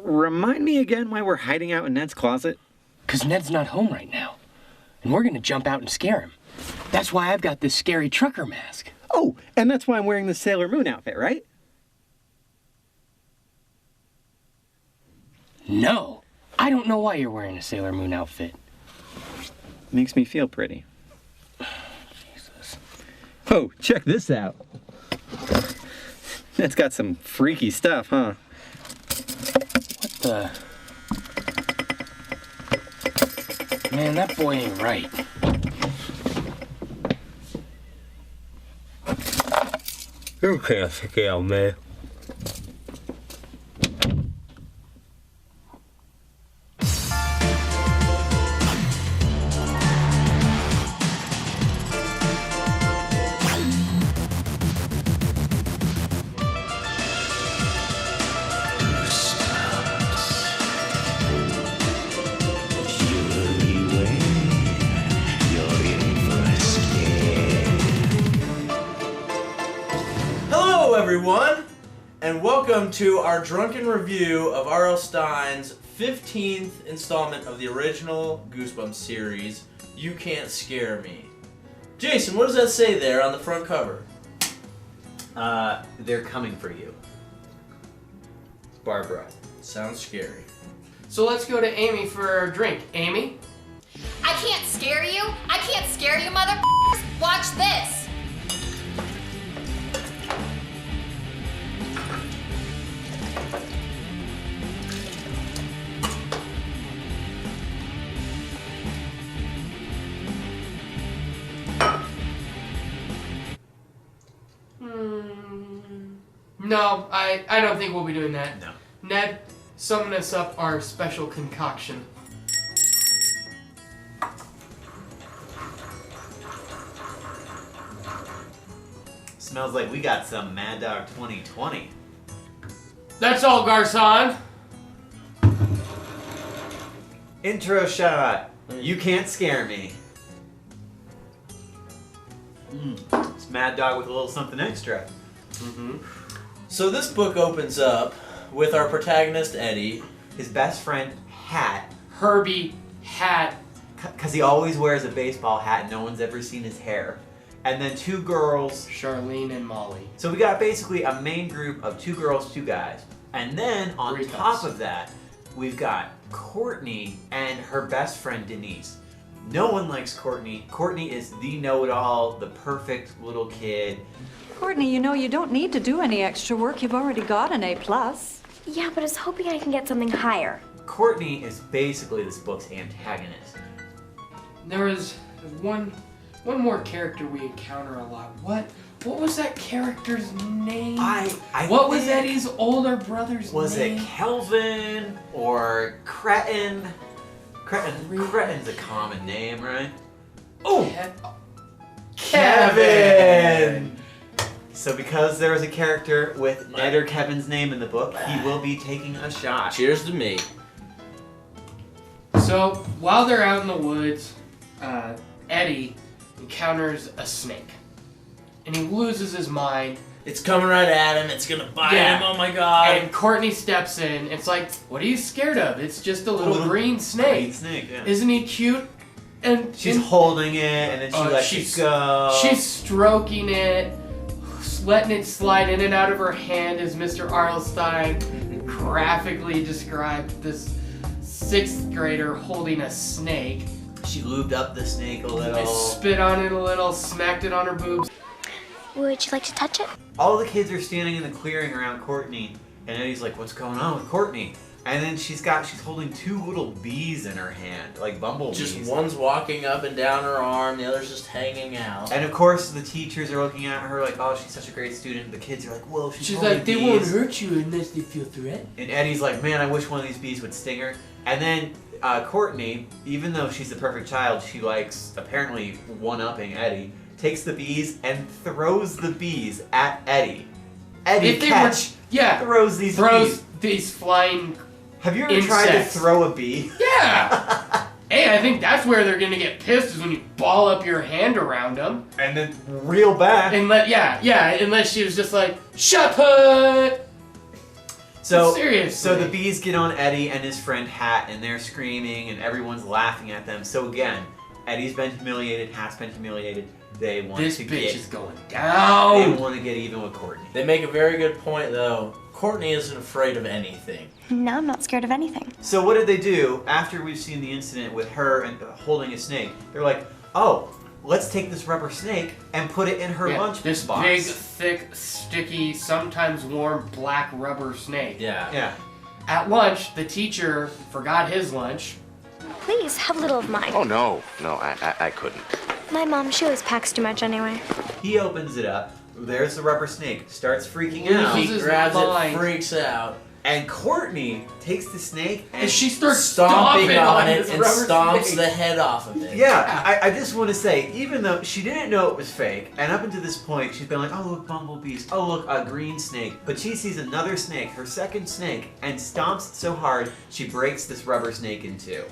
Remind me again why we're hiding out in Ned's closet? 'Cause Ned's not home right now. And we're gonna jump out and scare him. That's why I've got this scary trucker mask. Oh, and that's why I'm wearing the Sailor Moon outfit, right? No, I don't know why you're wearing a Sailor Moon outfit. Makes me feel pretty. Jesus. Oh, check this out. It's got some freaky stuff, huh? What the? Man, that boy ain't right. You can't scare me. Everyone, and welcome to our drunken review of R.L. Stine's 15th installment of the original Goosebumps series, You Can't Scare Me. Jason, what does that say there on the front cover? They're coming for you. Barbara. Sounds scary. So let's go to Amy for a drink. Amy? I can't scare you. I can't scare you, motherfuckers. Watch this. No, I don't think we'll be doing that. No. Ned, summon us up our special concoction. Smells like we got some Mad Dog 2020. That's all, Garcon. Intro shot. You can't scare me. It's Mad Dog with a little something extra. So this book opens up with our protagonist, Eddie. His best friend, Hat. Herbie Hat. Because he always wears a baseball hat and no one's ever seen his hair. And then two girls. Charlene and Molly. So we got basically a main group of 2 girls, 2 guys. And then on top of that, we've got Courtney and her best friend, Denise. No one likes Courtney. Courtney is the know-it-all, the perfect little kid. Courtney, you know you don't need to do any extra work. You've already got an A+. Yeah, but I was hoping I can get something higher. Courtney is basically this book's antagonist. There was one more character we encounter a lot. What was that character's name? What was Eddie's older brother's name? Was it Kelvin or Cretin? Cretin's a common name, right? Oh! Kevin! So because there is a character with Ned or Kevin's name in the book, he will be taking a shot. Cheers to me. So, while they're out in the woods, Eddie encounters a snake. And he loses his mind. It's coming right at him. It's gonna bite him. Oh my god. And Courtney steps in. It's like, what are you scared of? It's just a little green snake. Green snake, yeah. Isn't he cute? And she's holding it, and then she lets it go. She's stroking it, letting it slide in and out of her hand as Mr. Arlstein graphically described this 6th grader holding a snake. She lubed up the snake a little. Spit on it a little, smacked it on her boobs. Would you like to touch it? All the kids are standing in the clearing around Courtney, and Eddie's like, what's going on with Courtney? And then she's holding 2 little bees in her hand, like bumblebees. Just one's walking up and down her arm, the other's just hanging out. And of course the teachers are looking at her like, oh, she's such a great student. The kids are like, whoa, she's like, bees. they won't hurt you unless they feel threatened. And Eddie's like, man, I wish one of these bees would sting her. And then Courtney, even though she's the perfect child, she likes apparently one-upping Eddie, takes the bees and throws the bees at Eddie. Eddie throws these bees. These flying Have you ever tried to throw a bee? Yeah! Hey, I think that's where they're gonna get pissed, is when you ball up your hand around them. And then reel back. Unless she was just like, shut put! So Seriously. So the bees get on Eddie and his friend Hat, and they're screaming, and everyone's laughing at them. So again, Eddie's been humiliated, Hat's been humiliated. They want This to bitch get. is going down. They want to get even with Courtney. They make a very good point, though. Courtney isn't afraid of anything. No, I'm not scared of anything. So what did they do after we've seen the incident with her and holding a snake? They're like, oh, let's take this rubber snake and put it in her lunch This box. big, thick, sticky, sometimes warm black rubber snake. Yeah. At lunch, the teacher forgot his lunch. Please, have a little of mine. Oh, no, I couldn't. My mom, she always packs too much anyway. He opens it up. There's the rubber snake. Starts freaking Loses out. his He grabs mind. it, freaks out, And Courtney takes the snake And she starts stomping on it this and rubber stomps snake. the head off of it. Yeah, I just want to say, even though she didn't know it was fake, and up until this point, she's been like, oh, look, bumblebees. Oh, look, a green snake. But she sees another snake, her second snake, and stomps it so hard, she breaks this rubber snake in two.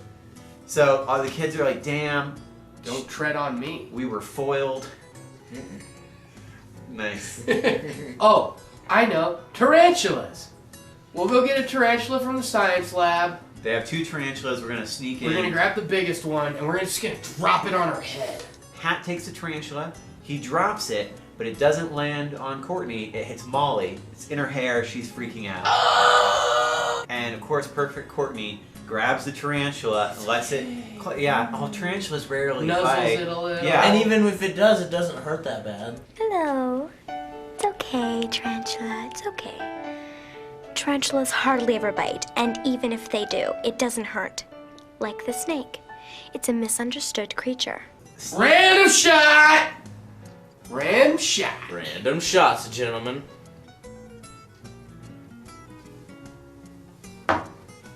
So the kids are like, damn. Don't tread on me. We were foiled. Nice. Oh, I know. Tarantulas. We'll go get a tarantula from the science lab. They have two tarantulas. We're going to sneak in. We're gonna grab the biggest one and we're just gonna drop it on her head. Hat takes the tarantula. He drops it, but it doesn't land on Courtney. It hits Molly. It's in her hair. She's freaking out. And of course, perfect Courtney grabs the tarantula and lets it. Yeah, tarantulas rarely Nuzzles bite. it a little. Yeah. And even if it does, it doesn't hurt that bad. Hello. It's okay, Tarantula. It's okay. Tarantulas hardly ever bite, and even if they do, it doesn't hurt. Like the snake. It's a misunderstood creature. Random shot! Random shot. Random shots, gentlemen.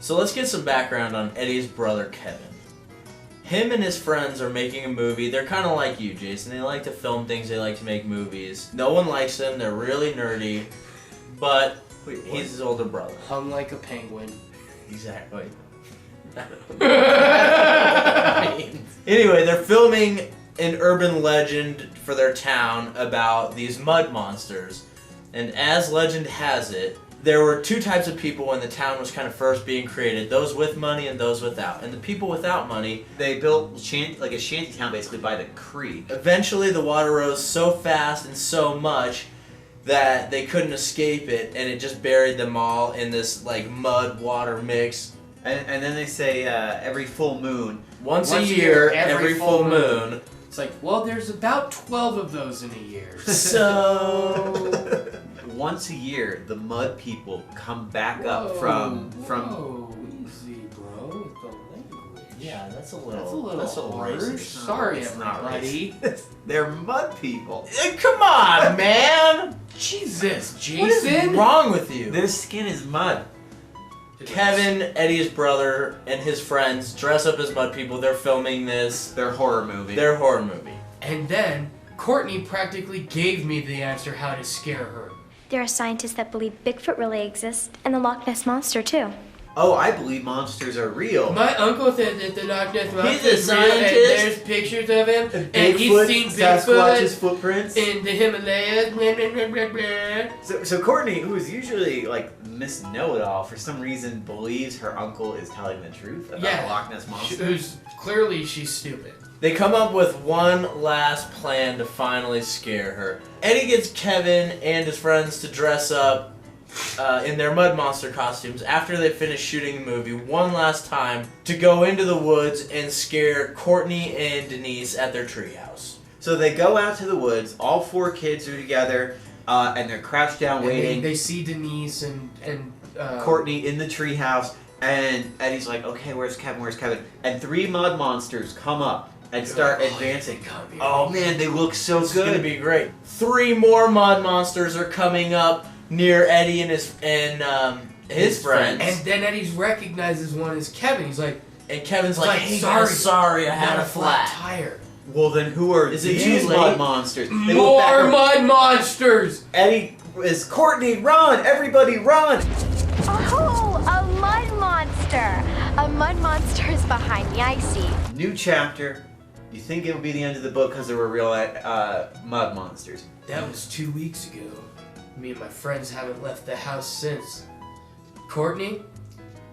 So let's get some background on Eddie's brother, Kevin. Him and his friends are making a movie. They're kind of like you, Jason. They like to film things. They like to make movies. No one likes them. They're really nerdy. But he's his older brother. Hung like a penguin. Exactly. Anyway, they're filming an urban legend for their town about these mud monsters. And as legend has it, there were two types of people when the town was kind of first being created, those with money and those without. And the people without money, They built like a shanty town basically by the creek. eventually the water rose so fast and so much that they couldn't escape it, and it just buried them all in this like mud water mix. And then they say every full moon. Once a year, every full moon. It's like, well, there's about 12 of those in a year. So Once a year, the mud people come back up from. Whoa, easy, bro, with the language. yeah, that's a little That's a little harsh. racist. Sorry, It's not everybody. racist. They're mud people. Come on, man! Jesus, What is Jason. wrong with you? Their skin is mud. Kevin, Eddie's brother, and his friends dress up as mud people. They're filming this. Their horror movie. Their horror movie. And then Courtney practically gave me the answer how to scare her. There are scientists that believe Bigfoot really exists, and the Loch Ness Monster, too. Oh, I believe monsters are real. My uncle said that the Loch Ness Monster He's a is real, and scientist. there's pictures of him, and he's Bigfoot, seen Sasquatch's Bigfoot footprints. in the Himalayas. Blah, blah, blah, blah, blah. So Courtney, who is usually like Miss Know-It-All, for some reason believes her uncle is telling the truth about the Loch Ness Monster. Who's clearly she's stupid. They come up with one last plan to finally scare her. Eddie gets Kevin and his friends to dress up in their mud monster costumes after they finish shooting the movie one last time to go into the woods and scare Courtney and Denise at their treehouse. So they go out to the woods. All four kids are together, and they're crouched down And waiting. they see Denise and Courtney in the treehouse, and Eddie's like, "Okay, where's Kevin? Where's Kevin?" And three mud monsters come up and start advancing. Oh man, they look so It's good. gonna be great. 3 more mud monsters are coming up near Eddie and his friends. And then Eddie recognizes one as Kevin. He's like, And Kevin's It's like, like, hey, sorry, sorry, I had got a flat. tire. Well, then who are Is it these too mud late? monsters? They look back More and- mud monsters! Eddie is Courtney. Run! Everybody, run! Oh, a mud monster! A mud monster is behind me, I see. New chapter. You think it would be the end of the book because there were real mud monsters? That was 2 weeks ago. Me and my friends haven't left the house since. Courtney,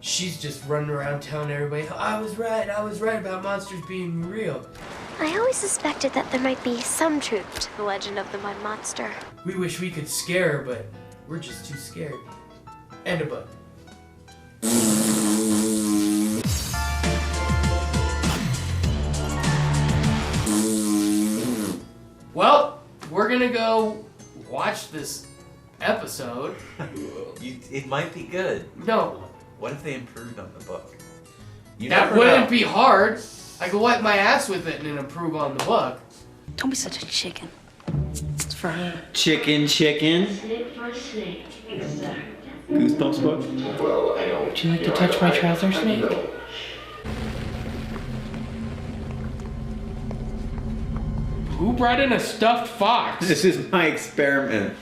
she's just running around telling everybody, I was right about monsters being real. I always suspected that there might be some truth to the legend of the mud monster. We wish we could scare her, but we're just too scared. And a book. Well, we're gonna go watch this episode. It might be good. No. What if they improved on the book? That wouldn't be hard. I could wipe my ass with it and then improve on the book. Don't be such a chicken. It's for her. Chicken. Goosebumps book? Would you like to touch my trouser snake? Who brought in a stuffed fox? This is my experiment.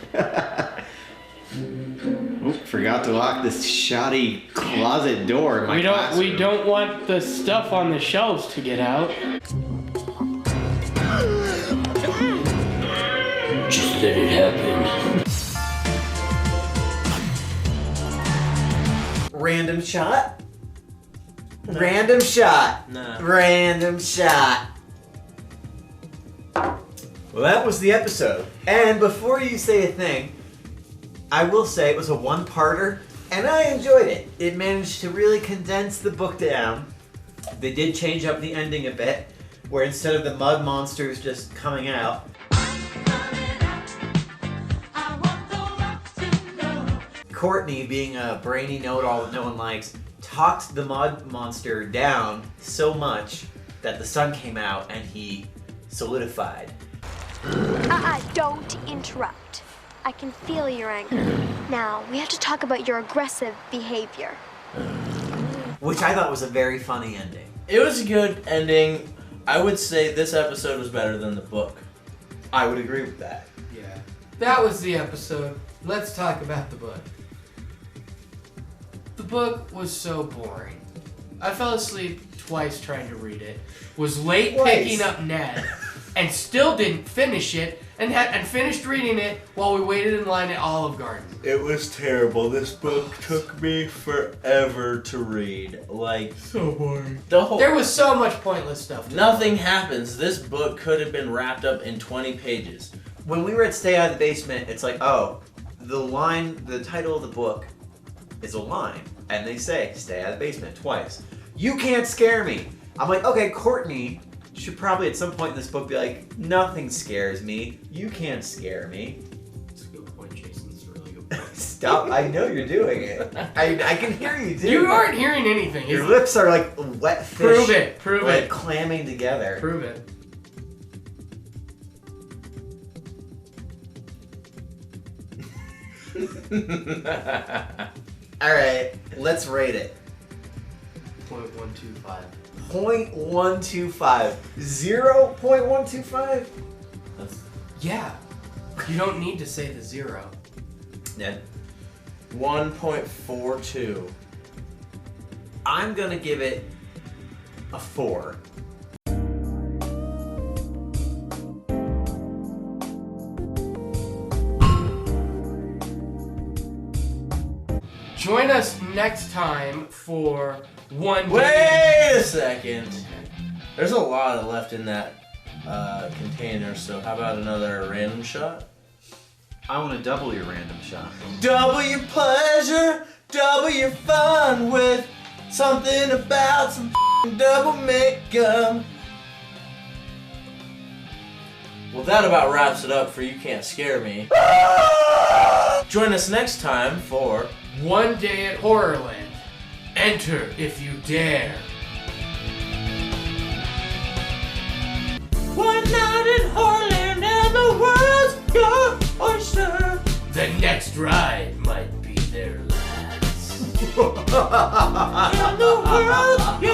Oop, forgot to lock this shoddy closet door in my classroom. We don't want the stuff on the shelves to get out. Just let it happen. Random shot? Random shot. Nah. Random shot. Well, that was the episode. And before you say a thing, I will say it was a one-parter, and I enjoyed it. It managed to really condense the book down. They did change up the ending a bit, where instead of the mud monsters just coming out, Courtney, being a brainy know-it-all that no one likes, talked the mud monster down so much that the sun came out and he solidified. Don't interrupt. I can feel your anger. Now, we have to talk about your aggressive behavior. Which I thought was a very funny ending. It was a good ending. I would say this episode was better than the book. I would agree with that. Yeah. That was the episode. Let's talk about the book. The book was so boring. I fell asleep twice trying to read it. Was late picking up Ned. And still didn't finish it. And finished reading it while we waited in line at Olive Garden. It was terrible. This book took me forever to read. Like, So boring. the There was so much pointless stuff. Nothing happens. This book could have been wrapped up in 20 pages. When we were at Stay Out of the Basement, it's like, oh, the title of the book is a line. And they say, Stay Out of the Basement twice. You can't scare me. I'm like, okay, Courtney should probably at some point in this book be like, nothing scares me. You can't scare me. That's a good point, Jason. That's a really good point. Stop. I know you're doing it. I can hear you doing it. You aren't hearing anything. Your lips are like wet fish. Prove it. Prove like it. clamming together. Prove it. Alright, let's rate it. 0.125. 0.125. 0.125? Yeah. You don't need to say the 0. Ned? 1.42. I'm gonna give it a 4. Join us next time for one day. Wait a second. There's a lot left in that container, so how about another random shot? I want to double your random shot. Double your pleasure, double your fun with something about some double makeup. Well, that about wraps it up for You Can't Scare Me. Join us next time for One Day at Horrorland. Enter if you dare. One night in Horrorland and the world's your oyster. The next ride might be their last. And the world's your